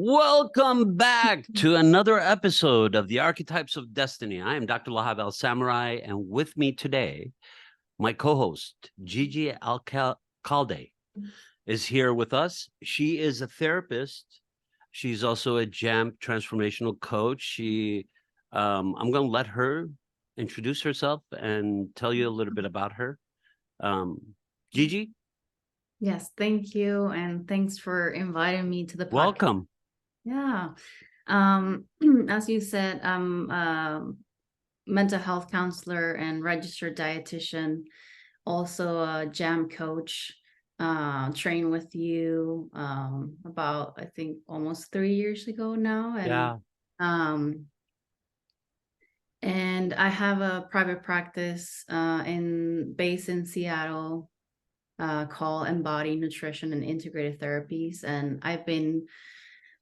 Welcome back to another episode of the Archetypes of Destiny. I am Dr. Lahab Al-Samarrai, and with me today, my co-host, Gigi Alcalde, is here with us. She is a therapist. She's also a JAMP transformational coach. I'm going to let her introduce herself and tell you a little bit about her. Gigi? Yes, thank you. And thanks for inviting me to the podcast. Welcome. Yeah. As you said, I'm a mental health counselor and registered dietitian, also a JAM coach, trained with you about, I think, almost 3 years ago now. And I have a private practice based in Seattle, called Embody Nutrition and Integrated Therapies. And I've been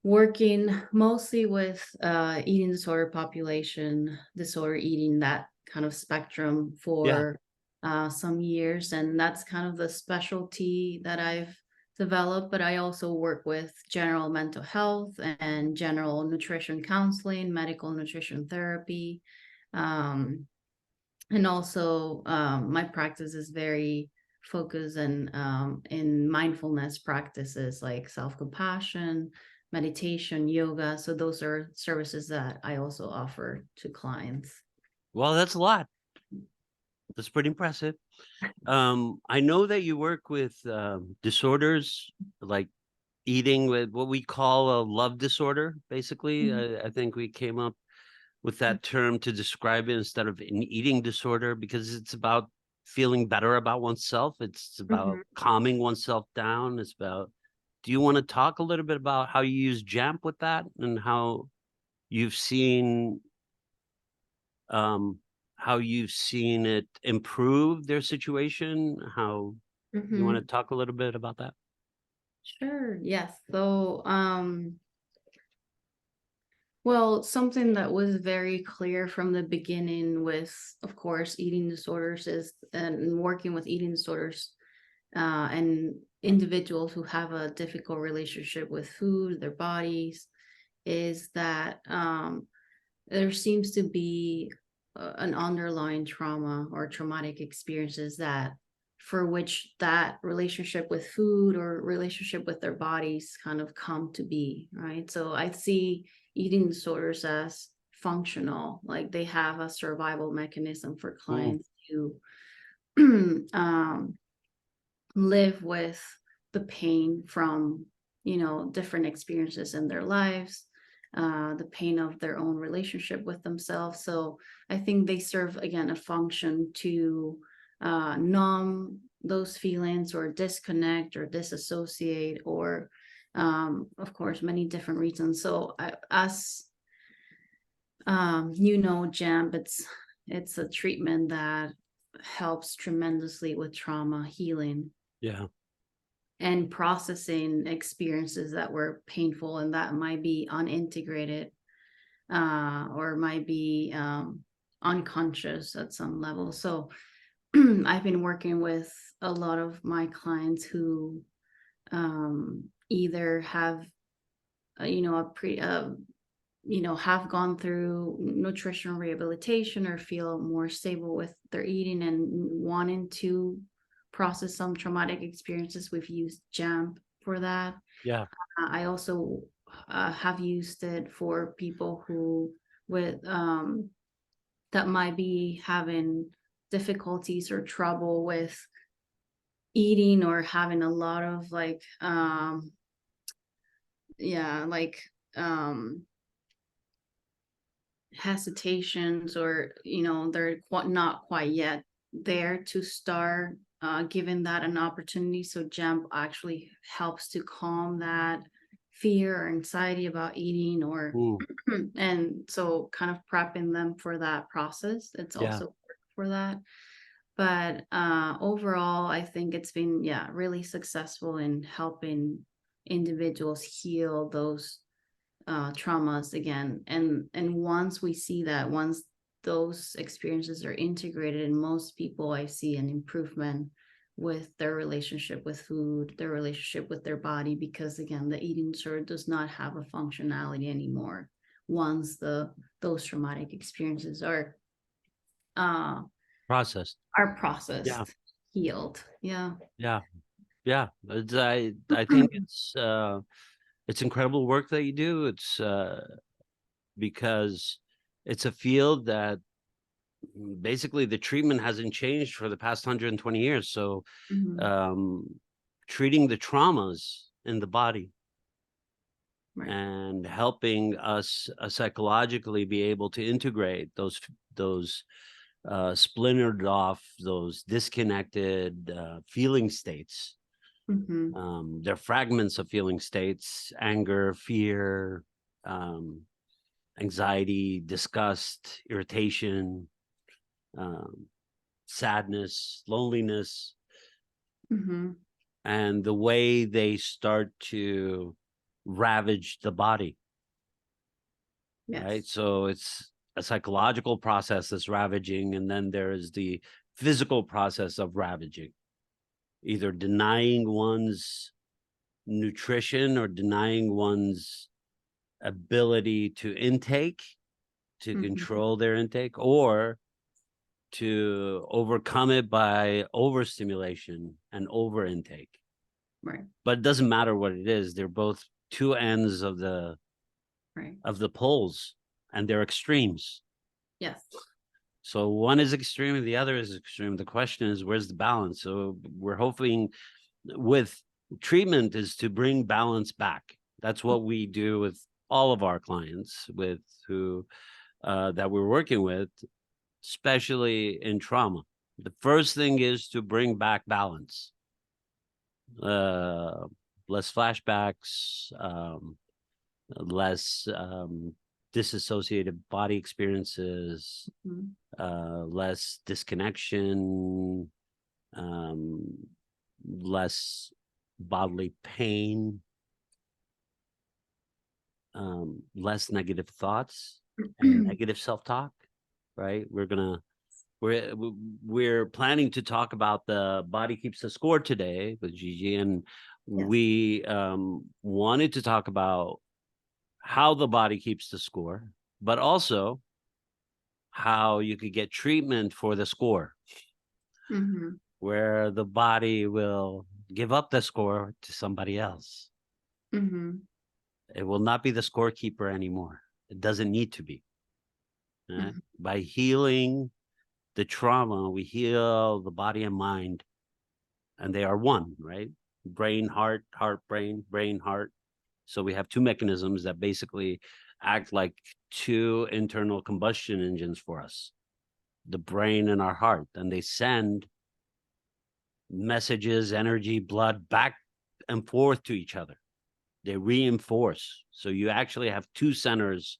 working mostly with eating disorder population, disorder eating, that kind of spectrum for some years. And that's kind of the specialty that I've developed. But I also work with general mental health and general nutrition counseling, medical nutrition therapy. And also my practice is very focused in mindfulness practices like self-compassion, meditation, yoga. So those are services that I also offer to clients. Well, that's a lot. That's pretty impressive. I know that you work with disorders like eating with what we call a love disorder, basically. Mm-hmm. I think we came up with that term to describe it instead of an eating disorder, because it's about feeling better about oneself. It's about calming oneself down. It's about, do you want to talk a little bit about how you use JAMP with that and how you've seen it improve their situation? How you want to talk a little bit about that? Sure. Yes. So, well, something that was very clear from the beginning with, of course, eating disorders and working with eating disorders and individuals who have a difficult relationship with food, their bodies, is that there seems to be an underlying trauma or traumatic experiences that for which that relationship with food or relationship with their bodies kind of come to be, right? So I see eating disorders as functional, like they have a survival mechanism for clients to live with the pain from, different experiences in their lives, the pain of their own relationship with themselves. So I think they serve, again, a function to numb those feelings or disconnect or disassociate or, of course, many different reasons. So JAMP, it's a treatment that helps tremendously with trauma healing. Yeah. And processing experiences that were painful and that might be unintegrated or might be unconscious at some level. So I've been working with a lot of my clients who either have, have gone through nutritional rehabilitation or feel more stable with their eating and wanting to process some traumatic experiences. We've used JAMP for that. Yeah. I also have used it for people who that might be having difficulties or trouble with eating or having a lot of hesitations, or they're not quite yet there to start giving that an opportunity. So JAMP actually helps to calm that fear or anxiety about eating, or and so kind of prepping them for that process. It's also for that. But overall, I think it's been really successful in helping individuals heal those traumas again. And once we see that, once those experiences are integrated in most people, I see an improvement with their relationship with food, their relationship with their body, because again, the eating disorder does not have a functionality anymore once those traumatic experiences are Processed. processed, Yeah. healed. Yeah. Yeah. Yeah. I think it's incredible work that you do. It's because it's a field that basically the treatment hasn't changed for the past 120 years. So treating the traumas in the body Right. and helping us psychologically be able to integrate those splintered off, those disconnected feeling states. They're fragments of feeling states: anger, fear, anxiety, disgust, irritation, sadness, loneliness, and the way they start to ravage the body. Yes. Right? So it's a psychological process that's ravaging, and then there is the physical process of ravaging, either denying one's nutrition or denying one's ability to intake, to control their intake, or to overcome it by overstimulation and over intake. Right. But it doesn't matter what it is. They're both two ends of the poles, and they're extremes. Yes. So one is extreme and the other is extreme. The question is, where's the balance? So we're hoping with treatment is to bring balance back. That's what we do with all of our clients with who that we're working with, especially in trauma. The first thing is to bring back balance. Less flashbacks, less disassociated body experiences, less disconnection, less bodily pain, less negative thoughts and negative self-talk. Right? We're planning to talk about the body keeps the score today with Gigi, and we wanted to talk about how the body keeps the score, but also how you could get treatment for the score, where the body will give up the score to somebody else. It will not be the scorekeeper anymore. It doesn't need to be. By healing the trauma, we heal the body and mind, and they are one, right? Brain, heart, heart, brain, brain, heart. So we have two mechanisms that basically act like two internal combustion engines for us, the brain and our heart, and they send messages, energy, blood back and forth to each other. They reinforce. So you actually have two centers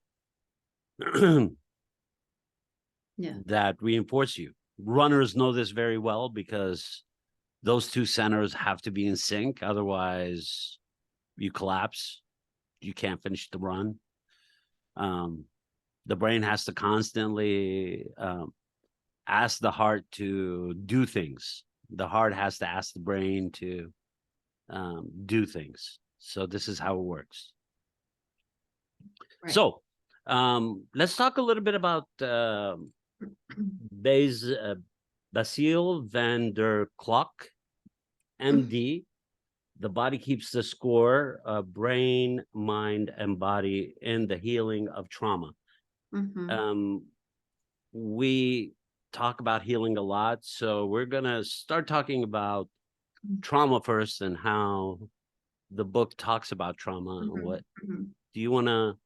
that reinforce you. Runners know this very well because those two centers have to be in sync. Otherwise, you collapse. You can't finish the run. The brain has to constantly ask the heart to do things. The heart has to ask the brain to do things. So this is how it works. Right. So let's talk a little bit about Bessel van der Kolk, MD. The body keeps the score of brain, mind, and body in the healing of trauma. We talk about healing a lot, so we're going to start talking about trauma first and how the book talks about trauma. What do you want to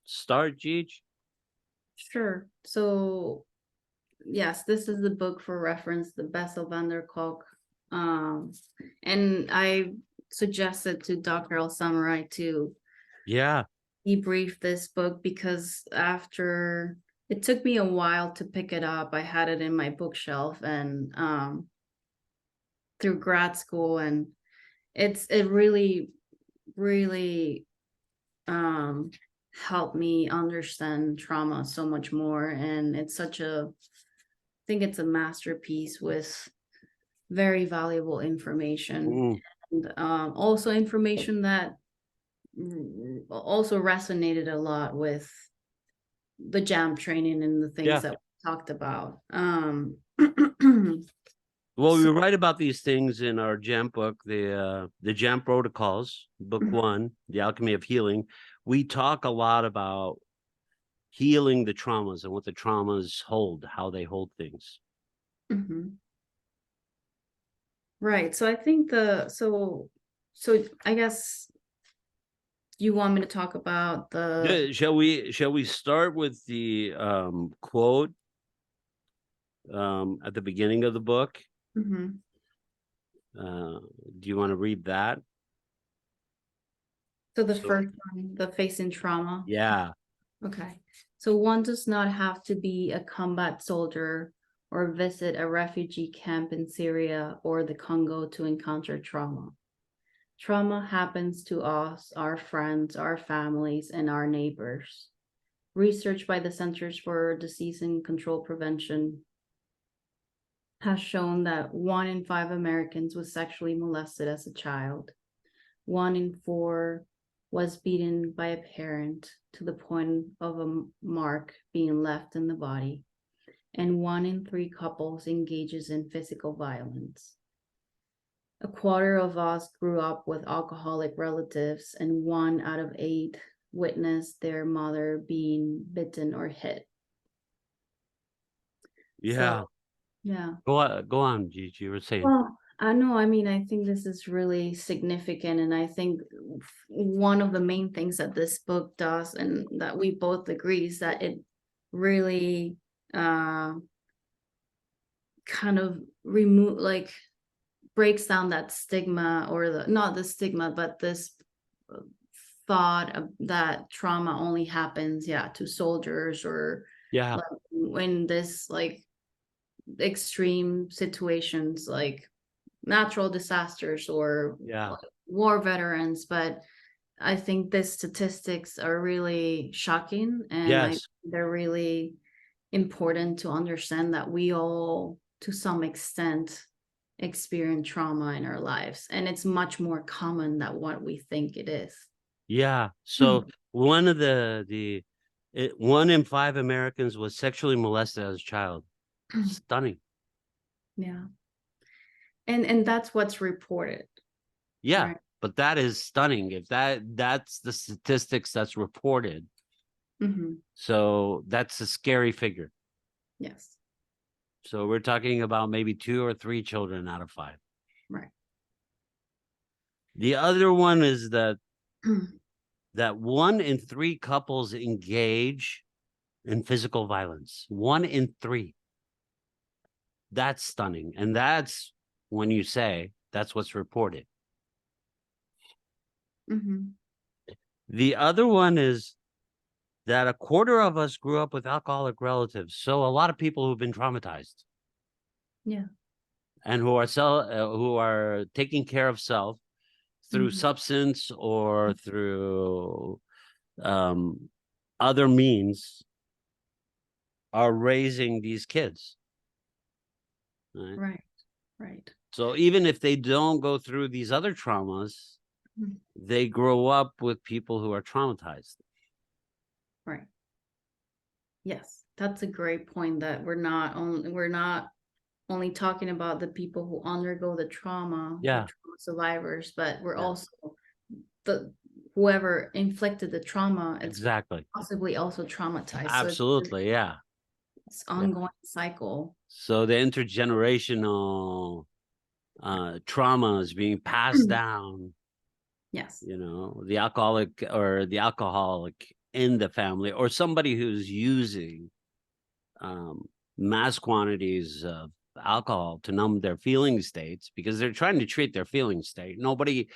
start, Gigi? Sure. So yes, this is the book for reference, the Bessel van der Kolk. And I suggested to Dr. Al-Samarrai to debrief this book, because after it took me a while to pick it up. I had it in my bookshelf and through grad school, and it really helped me understand trauma so much more. And it's such a, I think it's a masterpiece with very valuable information. Mm. And also information that also resonated a lot with the JAMP training and the things Yeah. that we talked about. Well, we So- write about these things in our JAMP book, the JAMP Protocols, book Mhm. 1, The Alchemy of Healing. We talk a lot about healing the traumas and what the traumas hold, how they hold things. Mhm. Right. So I think so I guess you want me to talk about the Yeah, shall we start with the quote at the beginning of the book? Mhm. Do you want to read that? So the So, first one, the facing trauma. yeah. Okay. So one does not have to be a combat soldier or visit a refugee camp in Syria or the Congo to encounter trauma. Trauma happens to us, our friends, our families, and our neighbors. Research by the Centers for Disease and Control Prevention has shown that 1 in 5 Americans was sexually molested as a child. 1 in 4 was beaten by a parent to the point of a mark being left in the body. And 1 in 3 couples engages in physical violence. A quarter of us grew up with alcoholic relatives, and 1 out of 8 witnessed their mother being bitten or hit. Yeah. So, yeah. Go on, Gigi. You were saying. Well, I know. I mean, I think this is really significant. And I think one of the main things that this book does, and that we both agree, is that it really kind of breaks down that stigma, or not the stigma, but this thought that trauma only happens, to soldiers, or Yeah. like when this extreme situations like natural disasters or Yeah. war veterans. But I think the statistics are really shocking, and Yes. they're really important to understand that we all, to some extent, experience trauma in our lives, and it's much more common than what we think it is. Yeah. So one of 1 in 5 Americans was sexually molested as a child. Stunning. Yeah. And that's what's reported. Yeah. Right. But that is stunning. If that's the statistics that's reported. Mm-hmm. So that's a scary figure. Yes. So we're talking about maybe 2 or 3 children out of 5. Right. The other one is that 1 in 3 couples engage in physical violence. 1 in 3. That's stunning. And that's when you say that's what's reported. Mm-hmm. The other one is that a quarter of us grew up with alcoholic relatives. So a lot of people who've been traumatized. Yeah. And who are taking care of self through Mm-hmm. substance or through other means, are raising these kids. Right? Right. Right. So even if they don't go through these other traumas, Mhm. they grow up with people who are traumatized. Right. Yes, that's a great point, that we're not only talking about the people who undergo the trauma, the Yeah. trauma survivors, but we're Yeah. also the whoever inflicted the trauma. It's Exactly. possibly also traumatized. So Absolutely. Yeah. it's ongoing cycle. So the intergenerational trauma is being passed down, Yes. the alcoholic in the family, or somebody who's using mass quantities of alcohol to numb their feeling states, because they're trying to treat their feeling state. Nobody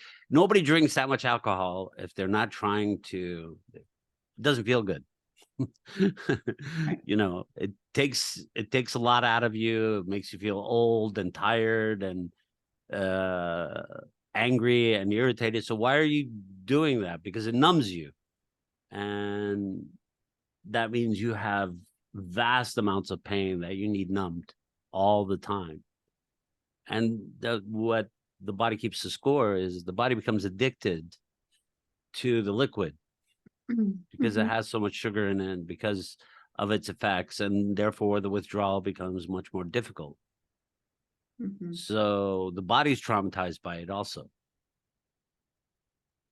drinks that much alcohol if they're not trying to. It doesn't feel good. Right. It takes a lot out of you. It makes you feel old and tired and angry and irritated. So why are you doing that? Because it numbs you, and that means you have vast amounts of pain that you need numbed all the time. And what the body keeps the score is the body becomes addicted to the liquid because it has so much sugar in it, because of its effects, and therefore the withdrawal becomes much more difficult. So the body's traumatized by it also.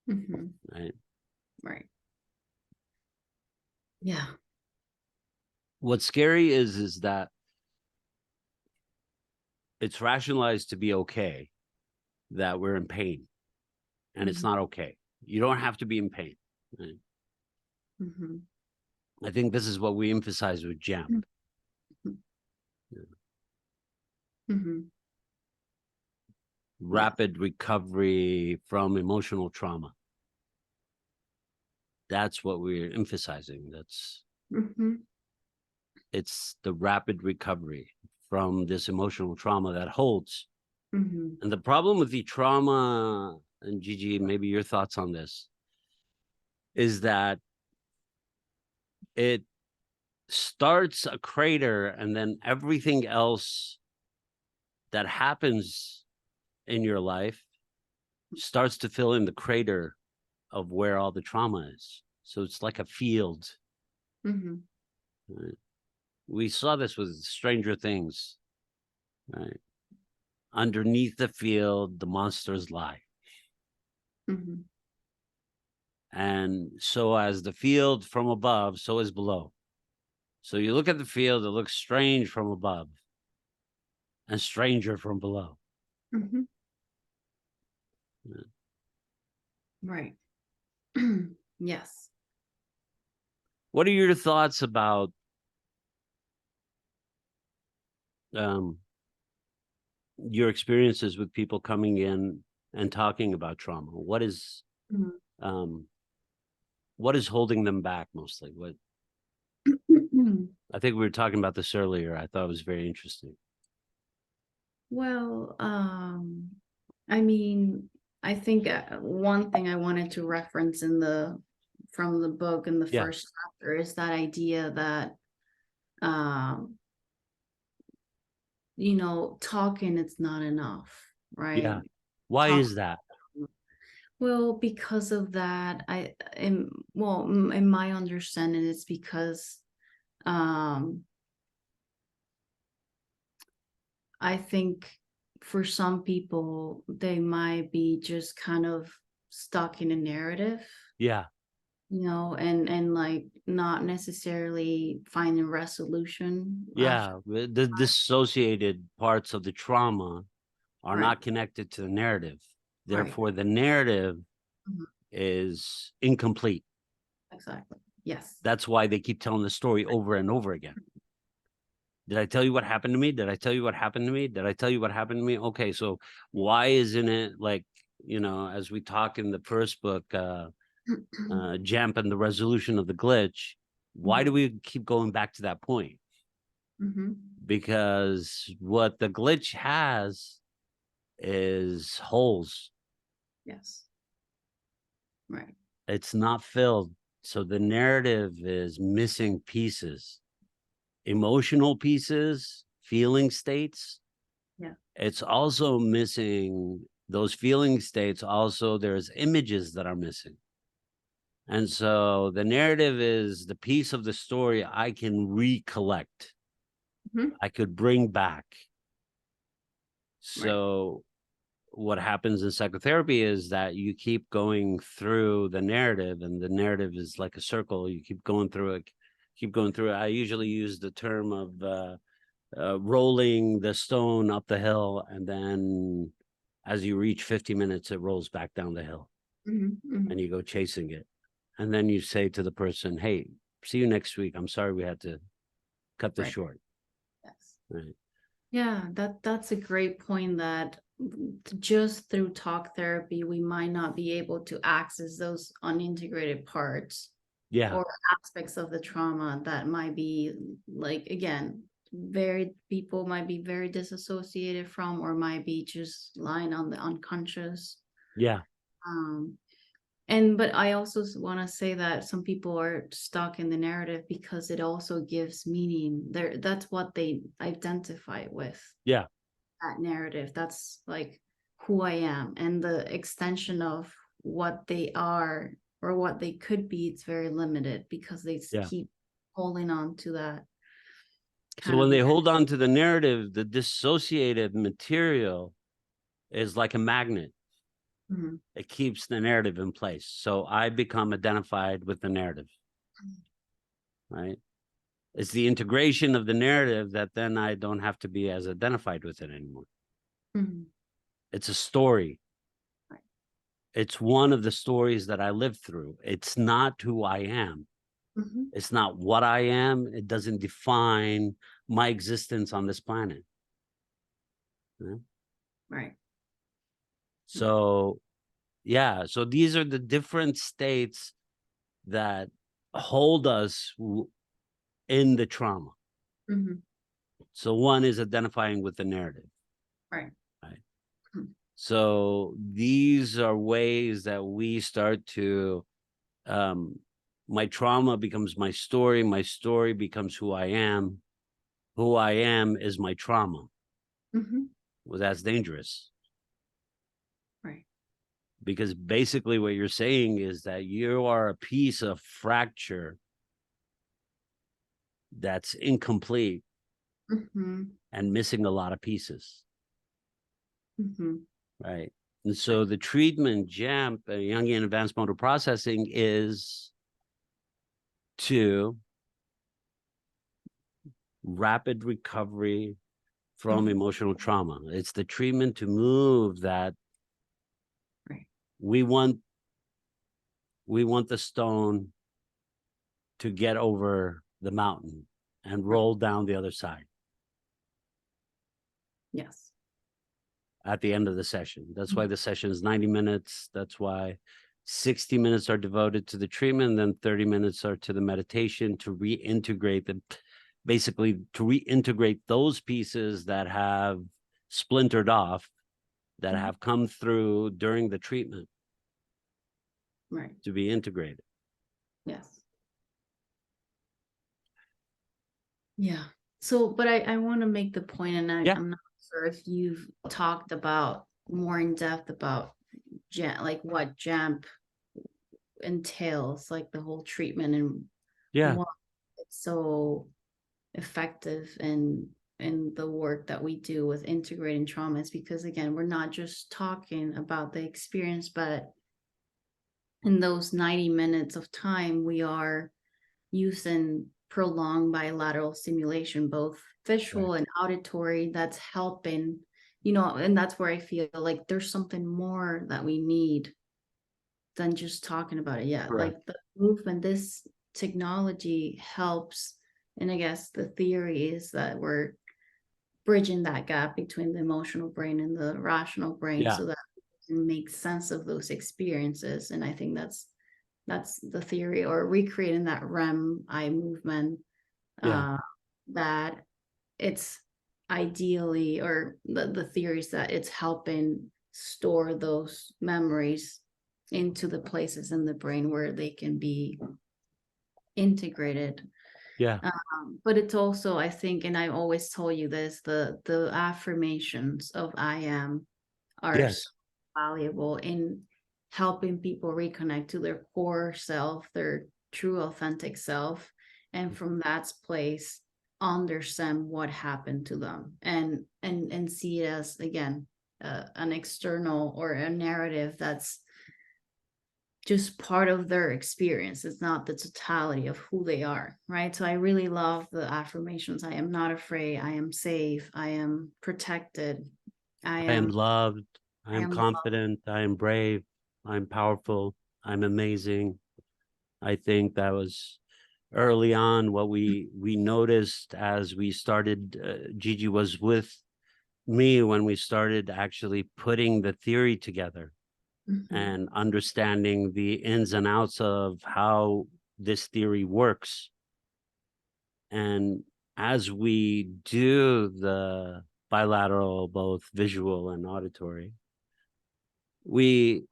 Right. Right. Yeah. What's scary is that it's rationalized to be okay that we're in pain, and it's not okay. You don't have to be in pain. Right? I think this is what we emphasize with JAMP. Rapid recovery from emotional trauma. That's what we're emphasizing. That's it's the rapid recovery from this emotional trauma that holds. And the problem with the trauma, and Gigi, maybe your thoughts on this, is that it starts a crater, and then everything else that happens in your life starts to fill in the crater of where all the trauma is. So it's like a field. Right? We saw this with Stranger Things, right? Underneath the field, the monsters lie. And so as the field from above, so is below. So you look at the field, it looks strange from above and stranger from below. Right. Yes. What are your thoughts about your experiences with people coming in and talking about trauma? What is holding them back mostly? What I think we were talking about this earlier. I thought it was very interesting. Well, I mean, I think one thing I wanted to reference from the book in the first chapter is that idea that, you know, talking it's not enough, right? Yeah. Why is that? Well, because of that, in my understanding, it's because I think for some people, they might be just kind of stuck in a narrative. Yeah. You know, and like not necessarily finding resolution. Yeah. The dissociated parts of the trauma are not connected to the narrative. Therefore, the narrative is incomplete. Exactly. Yes. That's why they keep telling the story over and over again. Did I tell you what happened to me? Did I tell you what happened to me? Did I tell you what happened to me? Okay, so why isn't it like, you know, as we talk in the first book, JAMP and the resolution of the glitch, why do we keep going back to that point? Because what the glitch has is holes. Yes. Right. It's not filled. So the narrative is missing pieces, emotional pieces, feeling states. Yeah. It's also missing those feeling states. Also, there's images that are missing. And so the narrative is the piece of the story I can recollect. I could bring back. So what happens in psychotherapy is that you keep going through the narrative, and the narrative is like a circle. You keep going through it, keep going through it. I usually use the term of rolling the stone up the hill, and then as you reach 50 minutes, it rolls back down the hill, and you go chasing it. And then you say to the person, hey, see you next week. I'm sorry we had to cut this short. Yes. Right. Yeah, that's a great point, that just through talk therapy, we might not be able to access those unintegrated parts or aspects of the trauma that might be, like, again, people might be very disassociated from, or might be just lying on the unconscious. Yeah. But I also want to say that some people are stuck in the narrative because it also gives meaning. That's what they identify with. Yeah. that narrative. That's like who I am, and the extension of what they are or what they could be, it's very limited because they Yeah. keep holding on to that So kind when of they hold on to the narrative, the dissociated material is like a magnet. Mhm. It keeps the narrative in place. So I become identified with the narrative, right? It's the integration of the narrative that then I don't have to be as identified with it anymore. Mhm. It's a story. Right. It's one of the stories that I lived through. It's not who I am. Mhm. It's not what I am. It doesn't define my existence on this planet. Yeah? Right. So, yeah. So these are the different states that hold us in the trauma. Mhm. So one is identifying with the narrative. Right. Right. Hmm. So these are ways that we start to, my trauma becomes my story becomes who I am. Who I am is my trauma. Mhm. Well, that's dangerous Right. because basically what you're saying is that you are a piece of fracture that's incomplete Mhm. and missing a lot of pieces, Mhm. right? And so the treatment JAMP, Jungian Advanced Motor Processing, is to rapid recovery from Mhm. emotional trauma. It's the treatment to move that. Right. we want the stone to get over the mountain and Right. roll down the other side Yes. at the end of the session. That's why Mhm. the session is 90 minutes. That's why 60 minutes are devoted to the treatment, and then 30 minutes are to the meditation to reintegrate them, basically to reintegrate those pieces that have splintered off, that Mhm. have come through during the treatment Right. to be integrated. Yes. Yeah. So, but I want to make the point, and Yeah. I'm not sure if you've talked about more in depth about like what JAMP entails, like the whole treatment and Yeah. why it's so effective in the work that we do with integrating traumas. Because again, we're not just talking about the experience, but in those 90 minutes of time, we are using prolonged bilateral stimulation, both visual and auditory, that's helping, and that's where I feel like there's something more that we need than just talking about it. Yeah, Correct. like the movement, this technology helps. And I guess the theory is that we're bridging that gap between the emotional brain and the rational brain, Yeah. so that we can make sense of those experiences. And I think that's the theory, or recreating that REM eye movement, Yeah. that it's ideally, or the theories that it's helping store those memories into the places in the brain where they can be integrated. Yeah. But it's also, I think, and I always told you this, the affirmations of I am are so Yes. valuable in helping people reconnect to their core self, their true authentic self, and from that place understand what happened to them, and see it as, again, an external or a narrative that's just part of their experience. It's not the totality of who they are, right? So I really love the affirmations. I am not afraid. I am safe. I am protected. I I am am loved. I I am am loved. confident. I am brave. I'm powerful. I'm amazing. I think that was early on what we noticed as we started. Gigi was with me when we started actually putting the theory together Mhm. and understanding the ins and outs of how this theory works. And as we do the bilateral, both visual and auditory, we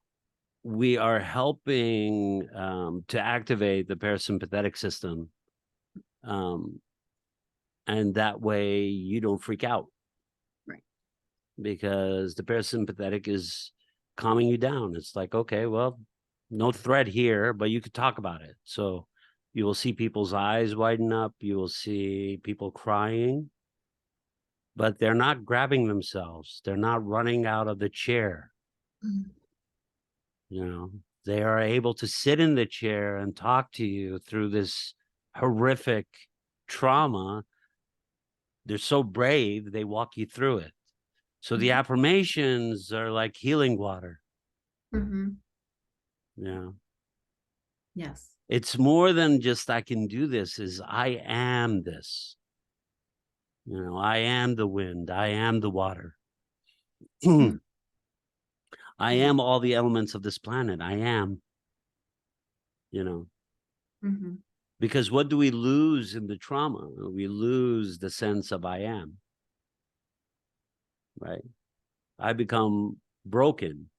are helping to activate the parasympathetic system, and that way you don't freak out. Right. because the parasympathetic is calming you down. It's like, okay, well, no threat here, but you could talk about it. So you will see people's eyes widen up. You will see people crying, but they're not grabbing themselves. They're not running out of the chair. You know, they are able to sit in the chair and talk to you through this horrific trauma. They're so brave, they walk you through it. So the affirmations are like healing water. Yeah. Yes. It's more than just I can do this, is I am this. You know, I am the wind, I am the water. I am all the elements of this planet. I am, you know. Because what do we lose in the trauma? We lose the sense of I am, right? I become broken,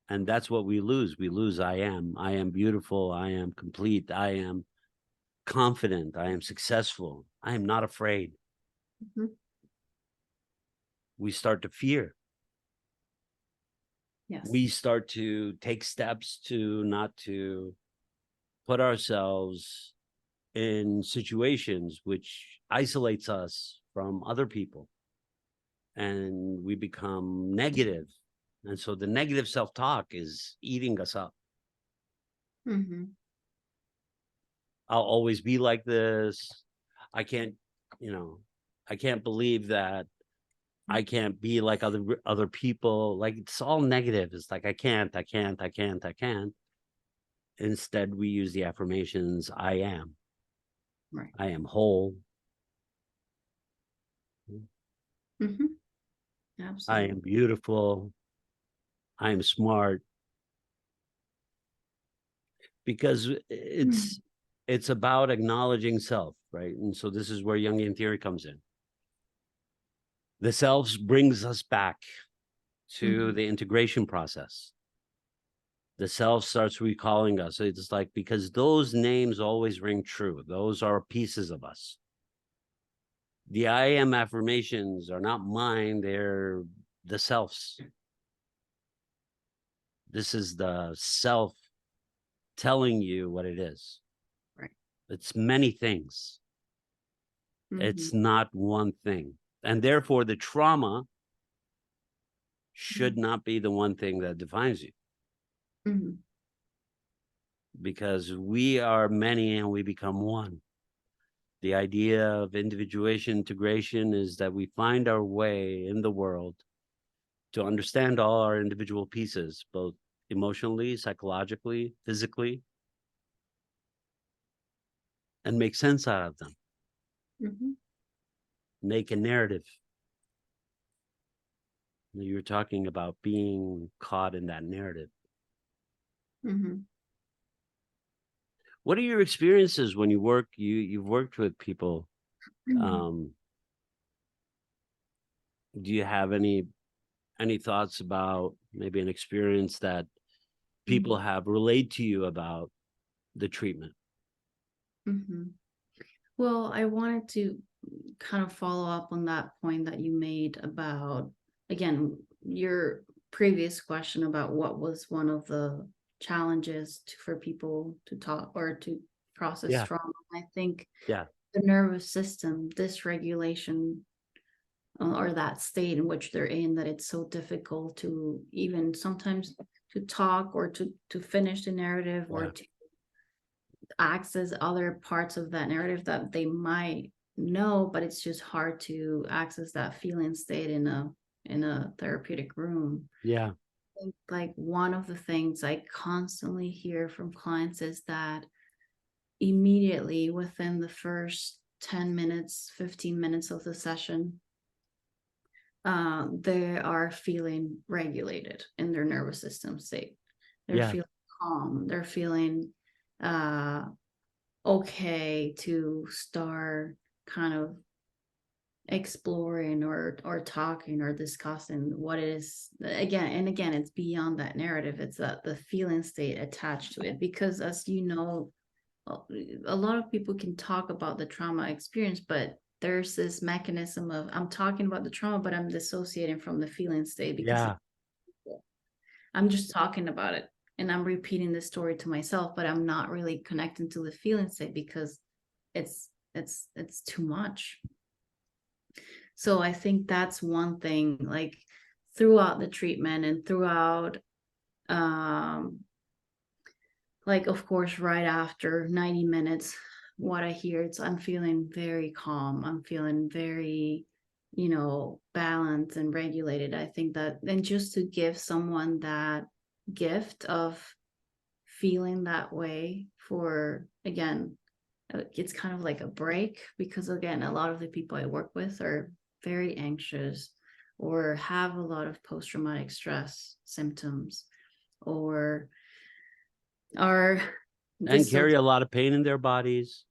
and that's what we lose. We lose I am. I am beautiful. I am complete. I am confident. I am successful. I am not afraid. We start to fear. Yes. We start to take steps to not to put ourselves in situations which isolates us from other people, and we become negative. And so the negative self-talk is eating us up. I'll always be like this. I can't, you know, I can't believe that I can't be like other people. Like, it's all negative. It's like, I can't. Instead, we use the affirmations, I am. Right. I am whole. Absolutely. I am beautiful. I am smart. Because it's about acknowledging self, right? And so this is where Jungian theory comes in. The self brings us back to the integration process. The self starts recalling us. It's like, because those names always ring true. Those are pieces of us. The I am affirmations are not mine. They're the self's. This is the self telling you what it is. Right. It's many things. It's not one thing. And therefore, the trauma should not be the one thing that defines you. Because we are many and we become one. The idea of individuation, integration is that we find our way in the world to understand all our individual pieces, both emotionally, psychologically, physically, and make sense out of them. Make a narrative. You're talking about being caught in that narrative. What are your experiences when you work? You've worked with people. Do you have any thoughts about maybe an experience that people have relayed to you about the treatment? Well, I wanted to kind of follow up on that point that you made about, again, your previous question about what was one of the challenges for people to talk or to process trauma. I think the nervous system dysregulation, or that state in which they're in, that it's so difficult to even sometimes to talk or to finish the narrative or to access other parts of that narrative that they might know, but it's just hard to access that feeling state in a therapeutic room. Yeah. I think, like, one of the things I constantly hear from clients is that immediately within the first 10 minutes, 15 minutes of the session, they are feeling regulated in their nervous system state. They're feeling calm. They're feeling okay to start kind of exploring or talking or discussing what it is. Again, it's beyond that narrative. It's that the feeling state attached to it, because, as you know, a lot of people can talk about the trauma experience, but there's this mechanism of, I'm talking about the trauma, but I'm dissociating from the feeling state because Yeah. I'm just talking about it and I'm repeating the story to myself, but I'm not really connecting to the feeling state because it's too much. So I think that's one thing, like throughout the treatment and throughout, like, of course, right after 90 minutes, what I hear, it's, I'm feeling very calm. I'm feeling very, balanced and regulated. I think that, and just to give someone that gift of feeling that way for, again, it's kind of like a break, because again, a lot of the people I work with are very anxious or have a lot of post-traumatic stress symptoms, or are And carry a lot of pain in their bodies.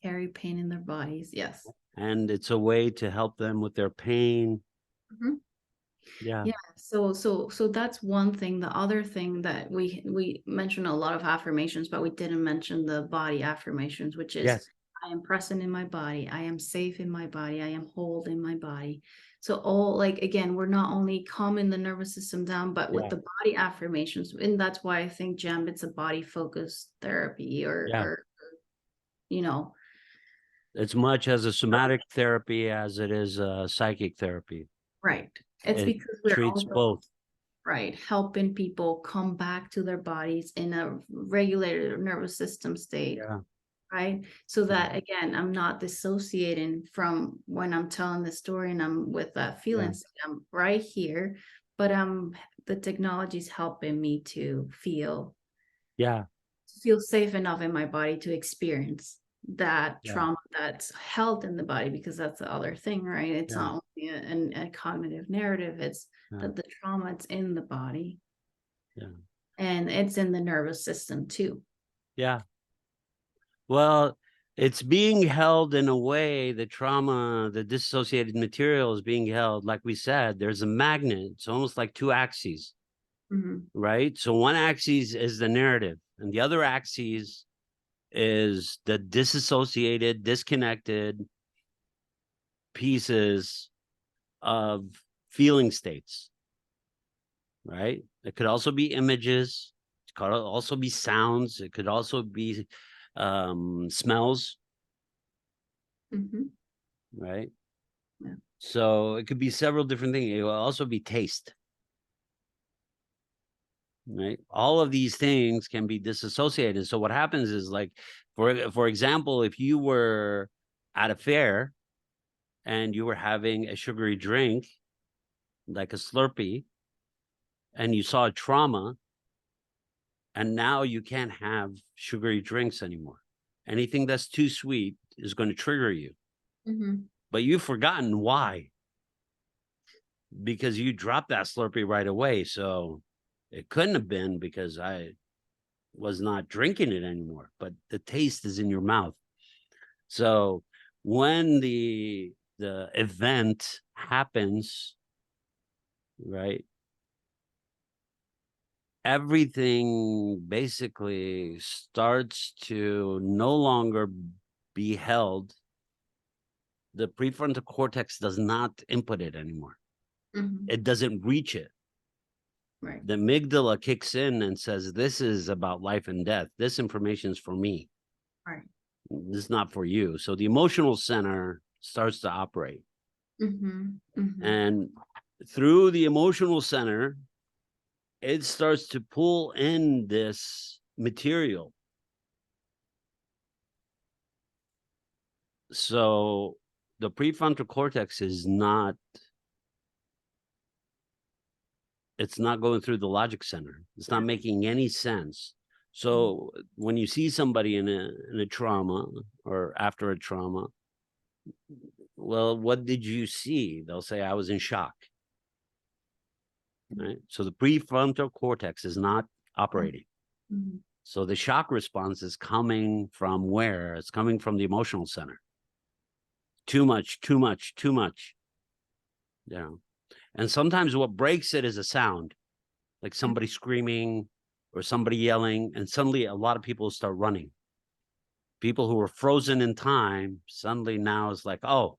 carry pain in their bodies. Yes. And it's a way to help them with their pain. Mhm. Yeah. Yeah. So that's one thing. The other thing that we mentioned a lot of affirmations, but we didn't mention the body affirmations, which is, Yes. I am present in my body. I am safe in my body. I am whole in my body. So all, like, again, we're not only calming the nervous system down, but with Yeah. the body affirmations. And that's why I think JAMP, it's a body focused therapy, Yeah. or, you know, As much as a somatic therapy as it is a psychic therapy. right. It's It because we're treats also, both. right, helping people come back to their bodies in a regulated nervous system state. Yeah. Right. So that, again, I'm not dissociating from when I'm telling the story and I'm with that feeling. Yeah. I'm right here, but the technology's helping me to feel Yeah. safe enough in my body to experience that Yeah. trauma that's held in the body, because that's the other thing, right? It's Yeah. not only a cognitive narrative, it's that the trauma, it's in the body. Yeah. And it's in the nervous system too. Yeah. Well, it's being held in a way, the trauma, the dissociated material is being held. Like we said, there's a magnet. It's almost like two axes, right? So one axis is the narrative, and the other axis is the disassociated, disconnected pieces of feeling states, right? It could also be images. It could also be sounds. It could also be smells, right? Yeah. So it could be several different things. It will also be taste, right? All of these things can be disassociated. So what happens is, like, for example, if you were at a fair and you were having a sugary drink, like a Slurpee, and you saw a trauma, and now you can't have sugary drinks anymore. Anything that's too sweet is going to trigger you. But you've forgotten why. Because you dropped that Slurpee right away. So it couldn't have been because I was not drinking it anymore, but the taste is in your mouth. So when the event happens, right, everything basically starts to no longer be held. The prefrontal cortex does not input it anymore. It doesn't reach it. Right. The amygdala kicks in and says, this is about life and death. This information is for me. Right. This is not for you. So the emotional center starts to operate. And through the emotional center, it starts to pull in this material. So the prefrontal cortex is not, it's not going through the logic center. It's not making any sense. So when you see somebody in a trauma or after a trauma, well, what did you see? They'll say, I was in shock. Right? So the prefrontal cortex is not operating. So the shock response is coming from where? It's coming from the emotional center. Too much, too much, too much. Yeah. And sometimes what breaks it is a sound, like somebody screaming or somebody yelling, and suddenly a lot of people start running People who were frozen in time, suddenly now it's like, oh.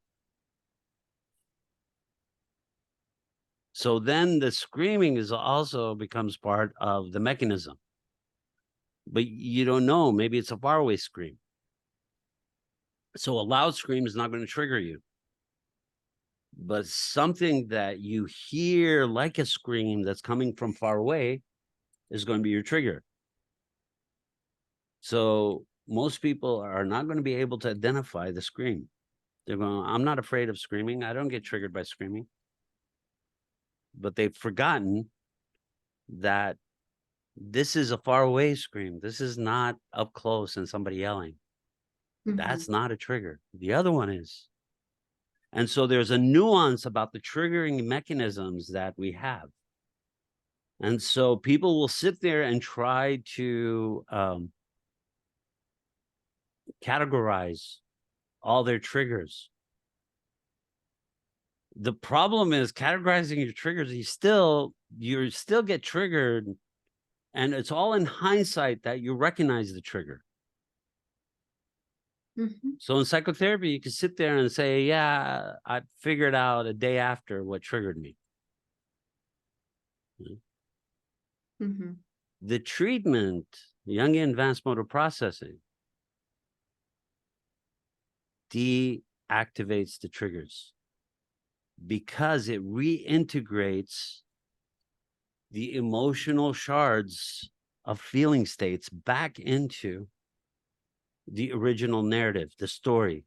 So then the screaming is also becomes part of the mechanism. But you don't know, maybe it's a faraway scream. So a loud scream is not going to trigger you. But something that you hear like a scream that's coming from far away is going to be your trigger. So most people are not going to be able to identify the scream. They're going, I'm not afraid of screaming. I don't get triggered by screaming. But they've forgotten that this is a faraway scream. This is not up close and somebody yelling. That's not a trigger. The other one is. And so there's a nuance about the triggering mechanisms that we have. And so people will sit there and try to categorize all their triggers. The problem is categorizing your triggers, you still get triggered, and it's all in hindsight that you recognize the trigger. So in psychotherapy, you can sit there and say, yeah, I figured out a day after what triggered me. The treatment, Jungian advanced motor processing, deactivates the triggers because it reintegrates the emotional shards of feeling states back into the original narrative, the story.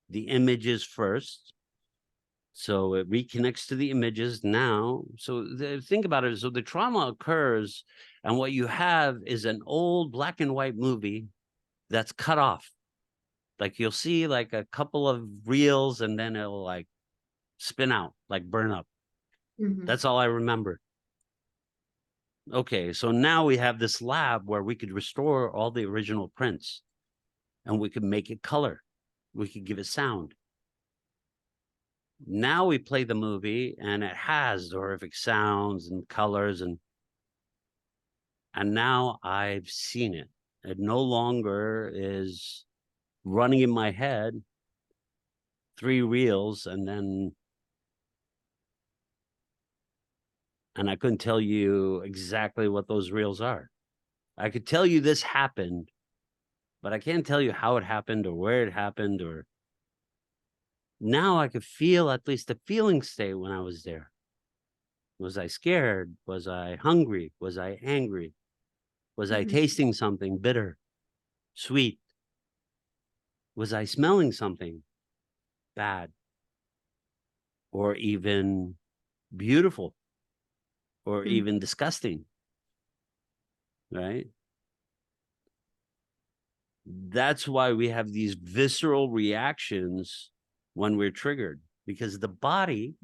The images first. So it reconnects to the images now. So think about it. So the trauma occurs, and what you have is an old black and white movie that's cut off. Like you'll see like a couple of reels, and then it'll like spin out, like burn up. That's all I remember. Okay, so now we have this lab where we could restore all the original prints, and we could make it color. We could give it sound. Now we play the movie, and it has horrific sounds and colors, and now I've seen it. It no longer is running in my head 3 reels, and I couldn't tell you exactly what those reels are. I could tell you this happened, but I can't tell you how it happened or where it happened. Or now I could feel at least the feeling state when I was there. Was I scared? Was I hungry? Was I angry? Was I tasting something bitter, sweet? Was I smelling something bad? Or even beautiful? Or even disgusting? Right? That's why we have these visceral reactions when we're triggered, because the body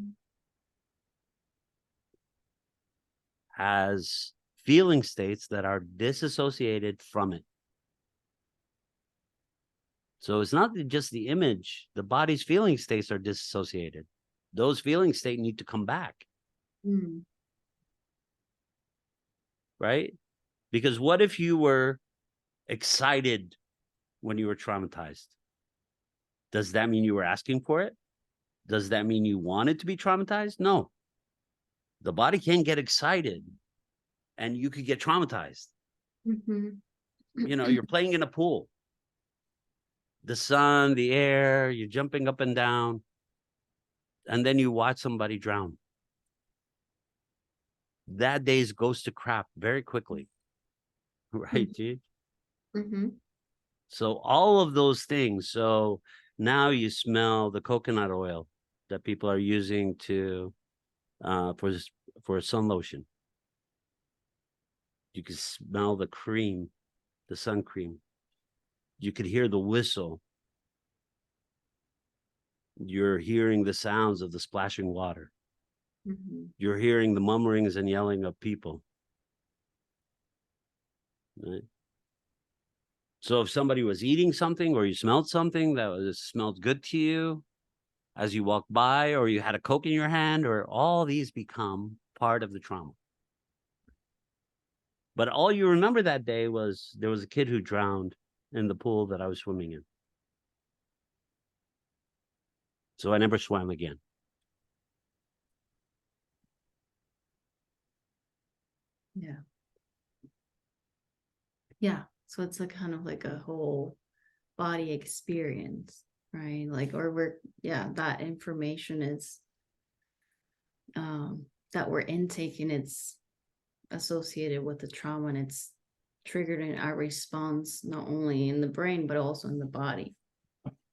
has feeling states that are disassociated from it. So it's not just the image, the body's feeling states are disassociated. Those feeling states need to come back. Right? Because what if you were excited when you were traumatized? Does that mean you were asking for it? Does that mean you wanted to be traumatized? No. The body can get excited and you could get traumatized. You know, you're playing in a pool. The sun, the air, you're jumping up and down. And then you watch somebody drown. That day goes to crap very quickly. Right, G? So all of those things. So now you smell the coconut oil that people are using to for sun lotion. You can smell the cream, the sun cream. You could hear the whistle. You're hearing the sounds of the splashing water. You're hearing the mumblings and yelling of people. Right? So if somebody was eating something, or you smelled something that smelled good to you as you walked by, or you had a Coke in your hand, or all these become part of the trauma. But all you remember that day was there was a kid who drowned, in the pool that I was swimming in. So I never swam again. Yeah. Yeah. So it's a kind of like a whole body experience, right? Like, or that information is that we're intaking, it's associated with the trauma, and it's triggered in our response, not only in the brain, but also in the body.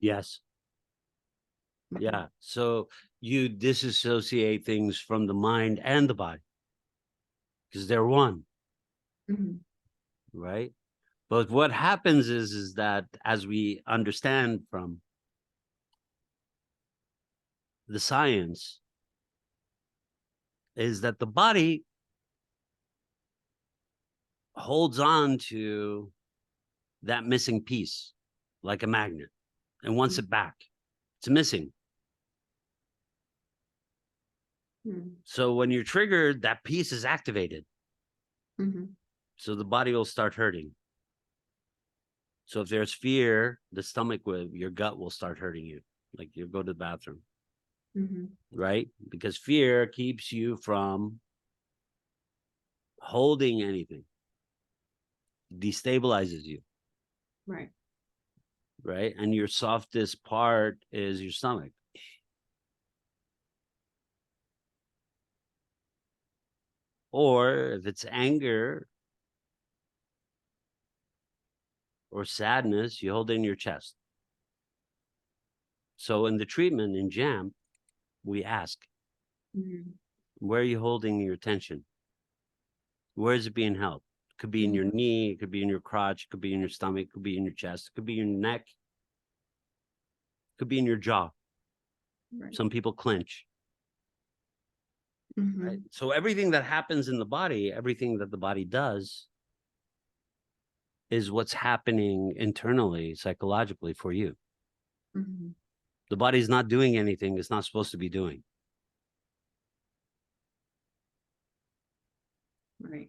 Yes. Yeah. So you disassociate things from the mind and the body because they're one, right? But what happens is that as we understand from the science, is that the body holds on to that missing piece like a magnet and wants it back. It's missing. So when you're triggered, that piece is activated. So the body will start hurting. So if there's fear, the stomach your gut will start hurting you. Like you go to the bathroom, right? Because fear keeps you from holding anything, destabilizes you. Right. Right. And your softest part is your stomach. Or if it's anger or sadness, you hold it in your chest. So in the treatment in JAMP, we ask, where are you holding your tension? Where is it being held? It could be in your knee, it could be in your crotch, it could be in your stomach, it could be in your chest, it could be in your neck, it could be in your jaw. Right. Some people clench. Right? So everything that happens in the body, everything that the body does is what's happening internally, psychologically for you. The body's not doing anything it's not supposed to be doing. Right.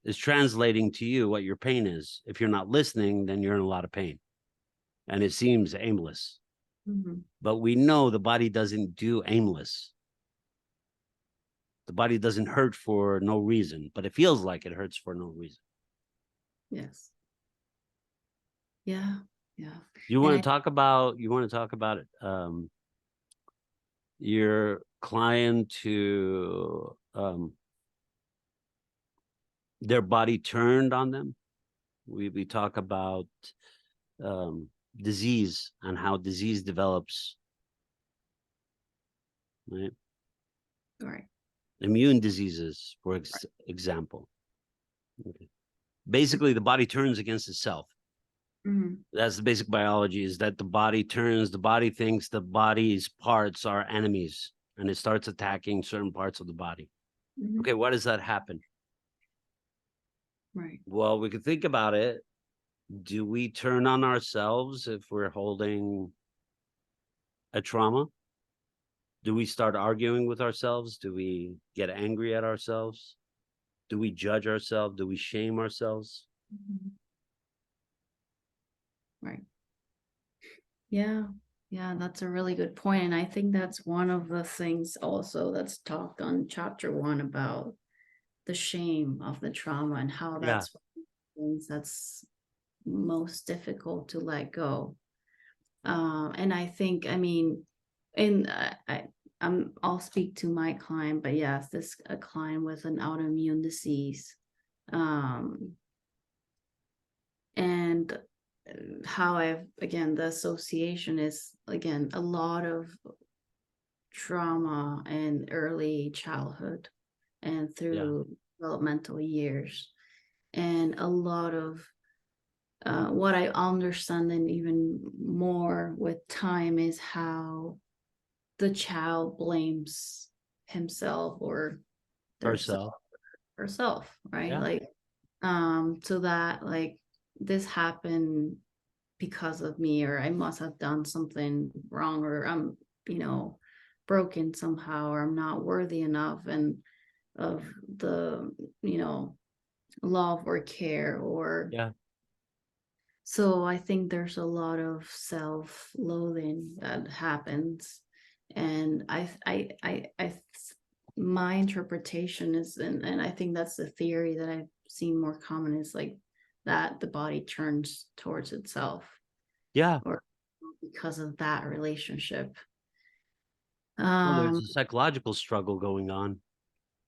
It's translating to you what your pain is. If you're not listening, then you're in a lot of pain. And it seems aimless. But we know the body doesn't do aimless. The body doesn't hurt for no reason, but it feels like it hurts for no reason. Yes. Yeah. Yeah. You want to talk about your client who their body turned on them? We talk about disease and how disease develops, right? Right. Immune diseases, for example. Okay. Basically, the body turns against itself. That's the basic biology, is that the body turns, the body thinks the body's parts are enemies, and it starts attacking certain parts of the body. Okay, why does that happen? Right. Well, we could think about it. Do we turn on ourselves if we're holding a trauma? Do we start arguing with ourselves? Do we get angry at ourselves? Do we judge ourselves? Do we shame ourselves? Right. Yeah. Yeah, that's a really good point. And I think that's one of the things also that's talked on chapter 1 about the shame of the trauma and how that's one of the things that's most difficult to let go. And I think, I mean, I'll speak to my client, but yes, a client with an autoimmune disease, and how again, the association is, again, a lot of trauma in early childhood and through developmental years, and a lot of what I understand, and even more with time, is how the child blames himself or herself, right? Yeah. Like, so that, like, this happened because of me, or I must have done something wrong, or I'm, broken somehow, or I'm not worthy enough and of the, love or care, or So I think there's a lot of self-loathing that happens, and my interpretation is, and I think that's the theory that I've seen more common, is like that the body turns towards itself, Yeah. or because of that relationship. Well, there's Um, a psychological struggle going on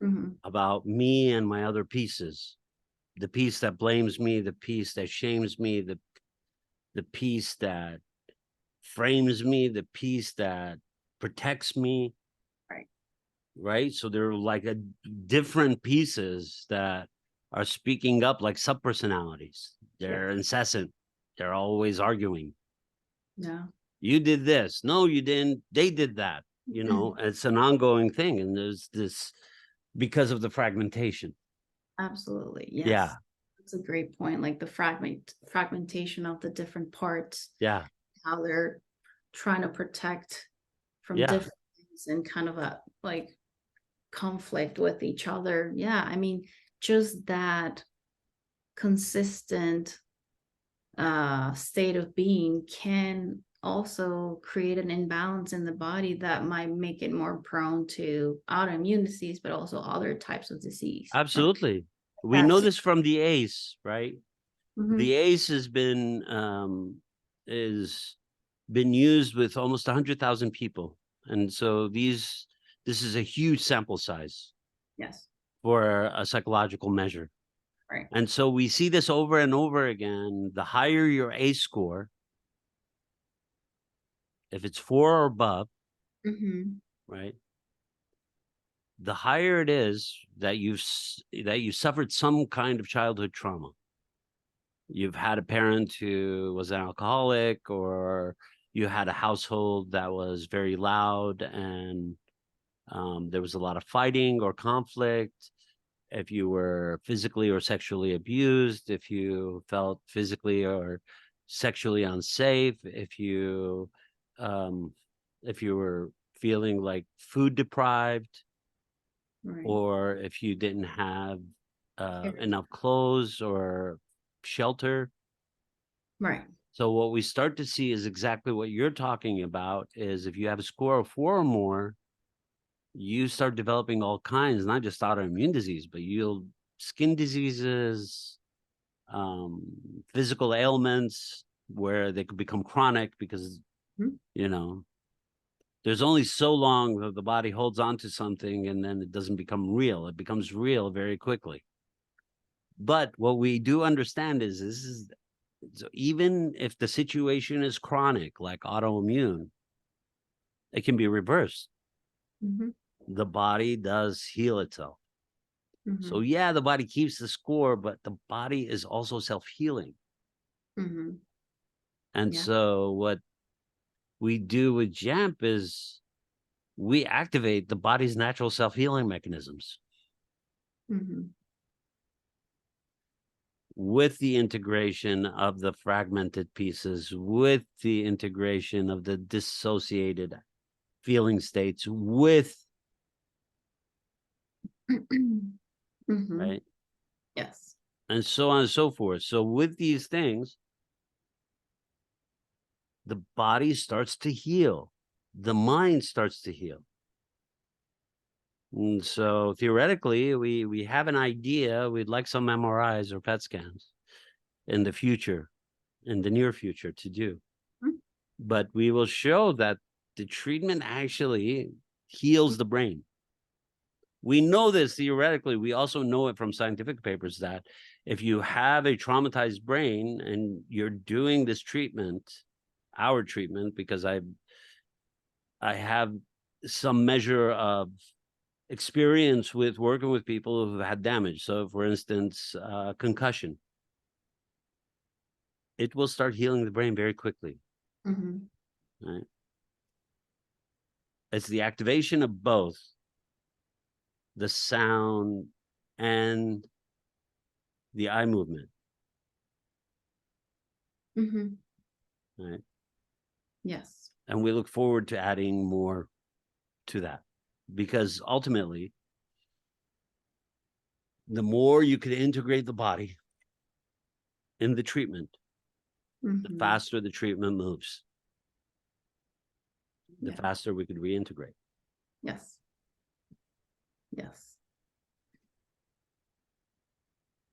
mhm, about me and my other pieces. The piece that blames me, the piece that shames me, the piece that frames me, the piece that protects me. right. Right. So they're like different pieces that are speaking up like subpersonalities. Yeah. They're incessant. They're always arguing. Yeah. You did this. No, you didn't. They did that. You know, it's an ongoing thing. And there's this because of the fragmentation. Absolutely. Yeah. Yes. That's a great point. Like the fragmentation of the different parts, Yeah. how they're trying to protect from Yeah. different things and kind of a like conflict with each other. Yeah. I mean, just that consistent state of being can also create an imbalance in the body that might make it more prone to autoimmune disease, but also other types of disease. Absolutely. We know That's this from the ACE, right? Mhm. The ACE has been is been used with almost 100,000 people. And so this is a huge sample size Yes. for a psychological measure. Right. And so we see this over and over again. The higher your ACE score, if it's 4 or above, Hmm. right? The higher it is that you suffered some kind of childhood trauma. You've had a parent who was an alcoholic, or you had a household that was very loud and there was a lot of fighting or conflict. If you were physically or sexually abused, if you felt physically or sexually unsafe, um, if you were feeling like food deprived, Right. or if you didn't have Care- enough clothes or shelter. Right. So what we start to see is exactly what you're talking about, is if you have a score of 4 or more, you start developing all kinds, not just autoimmune disease, but you'll skin diseases, um, physical ailments where they could become chronic because, Mhm. you know, there's only so long that the body holds on to something and then it doesn't become real. It becomes real very quickly. But what we do understand is this is, so even if the situation is chronic, like autoimmune, it can be reversed. Mhm. The body does heal itself. So Mhm. yeah, the body keeps the score, but the body is also self-healing. Mhm. And Yeah. so what we do with JAMP is we activate the body's natural self-healing mechanisms Mhm. with the integration of the fragmented pieces, with the integration of the dissociated feeling states, with, Mhm. right, Yes. and so on and so forth. So with these things, the body starts to heal, the mind starts to heal. And so theoretically, we have an idea. We'd like some MRIs or PET scans in the future, in the near future, to do. Mhm. But we will show that the treatment actually heals the brain. We know this theoretically. We also know it from scientific papers that if you have a traumatized brain and you're doing this treatment, our treatment, because I have some measure of experience with working with people who've had damage. So for instance, concussion, it will start healing the brain very quickly. Mhm. Right? It's the activation of both the sound and the eye movement. Mhm. Right? Yes. And we look forward to adding more to that, because ultimately, the more you can integrate the body in the treatment, the faster the treatment moves, the Yeah. faster we could reintegrate. Yes. Yes.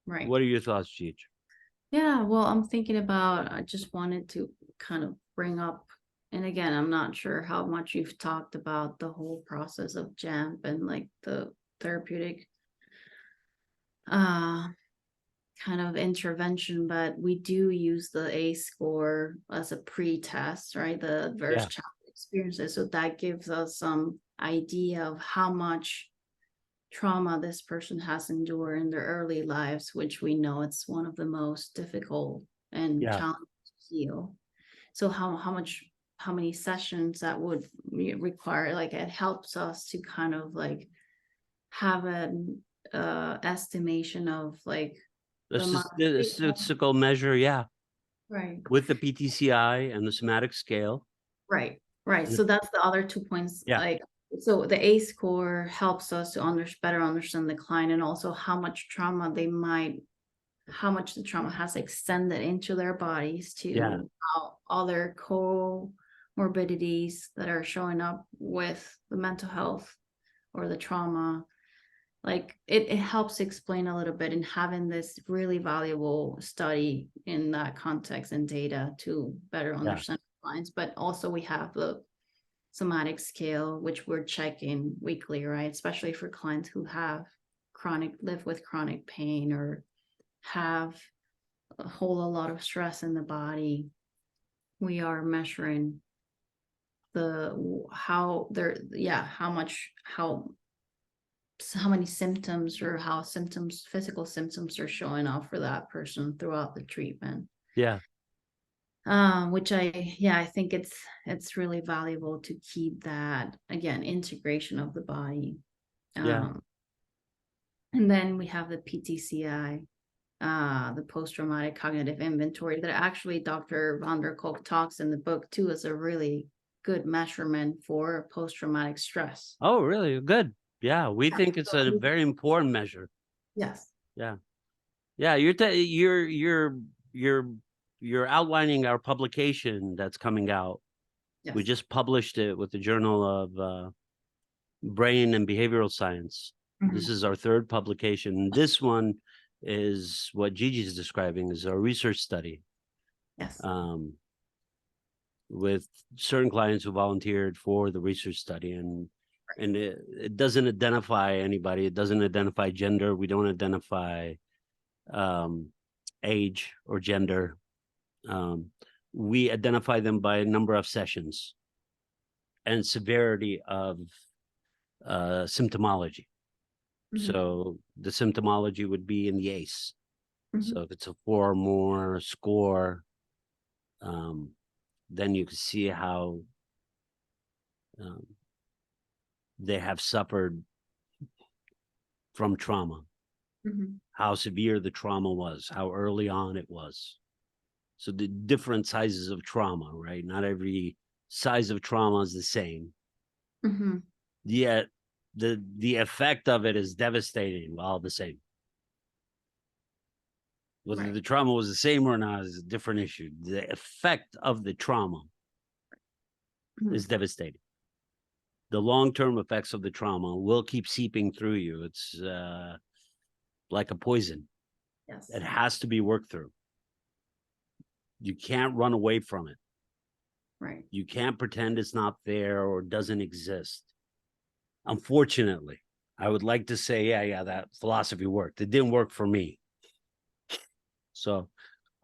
Right. What are your thoughts, Gigi? Yeah, well, I'm thinking about, I just wanted to kind of bring up, and again, I'm not sure how much you've talked about the whole process of JAMP and like the therapeutic kind of intervention, but we do use the ACE score as a pre-test, right? The adverse Yeah. childhood experiences. So that gives us some idea of how much trauma this person has endured in their early lives, which we know it's one of the most difficult and challenging to heal. So how many sessions that would require, like it helps us to kind of like have an estimation of like The statistical measure, yeah, right. with the PTCI and the somatic scale. Right. So that's the other 2 points. Yeah. Like, so the ACE score helps us to better understand the client, and also how much how much the trauma has extended into their bodies to how other comorbidities that are showing up with the mental health or the trauma. Like it helps explain a little bit, in having this really valuable study in that context and data to better understand clients. But also we have the somatic scale, which we're checking weekly, right? Especially for clients who have live with chronic pain or have a lot of stress in the body. We are measuring how many symptoms, or how physical symptoms are showing up for that person throughout the treatment. Yeah. Which I think it's really valuable to keep that, again, integration of the body. And then we have the PTCI, the post-traumatic cognitive inventory, that actually Dr. Van der Kolk talks in the book too, as a really good measurement for post-traumatic stress. Oh, really? Good. Yeah, we think it's a very important measure. Yes. Yeah. You're outlining our publication that's coming out. Yes. We just published it with the Journal of Brain and Behavioral Science. This is our third publication. This one is what Gigi is describing, is our research study. Yes. With certain clients who volunteered for the research study, and it doesn't identify anybody. It doesn't identify gender. We don't identify age or gender. We identify them by a number of sessions and severity of symptomology. So the symptomology would be in the ACE. So if it's a 4 or more score, then you can see how they have suffered from trauma, how severe the trauma was, how early on it was. So the different sizes of trauma, right? Not every size of trauma is the same. Yet the effect of it is devastating, all the same. Whether the trauma was the same or not is a different issue. The effect of the trauma is devastating. The long-term effects of the trauma will keep seeping through you. It's like a poison. Yes. It has to be worked through. You can't run away from it. Right. You can't pretend it's not there or doesn't exist. Unfortunately, I would like to say, yeah, that philosophy worked. It didn't work for me. So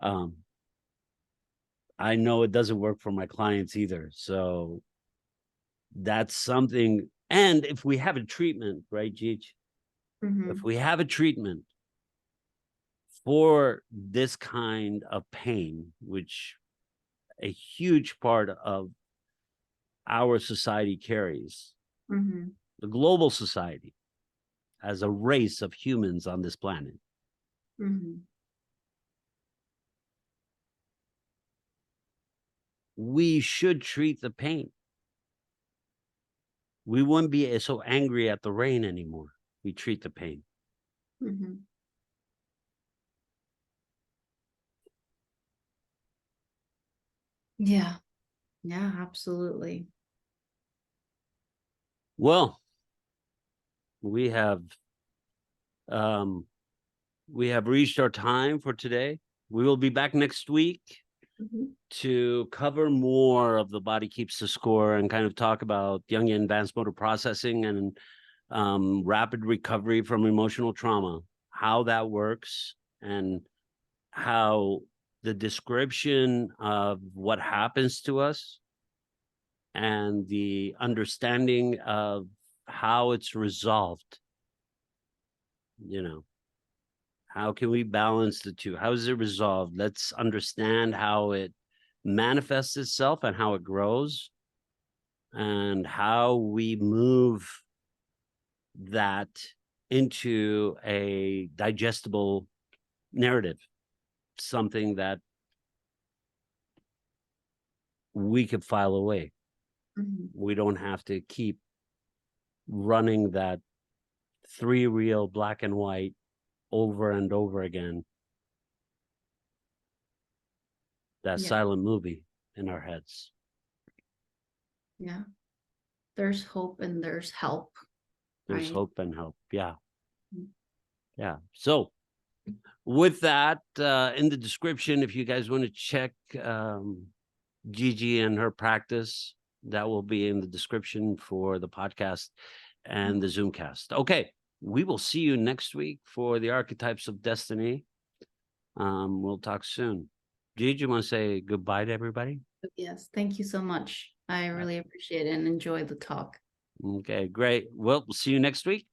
I know it doesn't work for my clients either. So that's something. And if we have a treatment, right, Gigi? If we have a treatment for this kind of pain, which a huge part of our society carries, the global society, as a race of humans on this planet, we should treat the pain. We wouldn't be so angry at the rain anymore. We treat the pain. Yeah. Yeah, absolutely. Well, we have um we have reached our time for today. We will be back next week Mhm. to cover more of the body keeps the score and kind of talk about Jungian advanced motor processing and rapid recovery from emotional trauma, how that works, and how the description of what happens to us and the understanding of how it's resolved. How can we balance the two? How is it resolved? Let's understand how it manifests itself and how it grows and how we move that into a digestible narrative, something that we could file away. Mhm. We don't have to keep running that 3-reel black and white over and over again, that Yeah. silent movie in our heads. Yeah. There's hope and there's help. There's Right. hope and help. Yeah. Mm. Yeah. So with that, in the description, if you guys want to check Gigi and her practice, that will be in the description for the podcast and the Zoomcast. Okay. We will see you next week for the Archetypes of Destiny. We'll talk soon. Gigi, you want to say goodbye to everybody? Yes. Thank you so much. I really appreciate it and enjoy the talk. Okay, great. Well, we'll see you next week.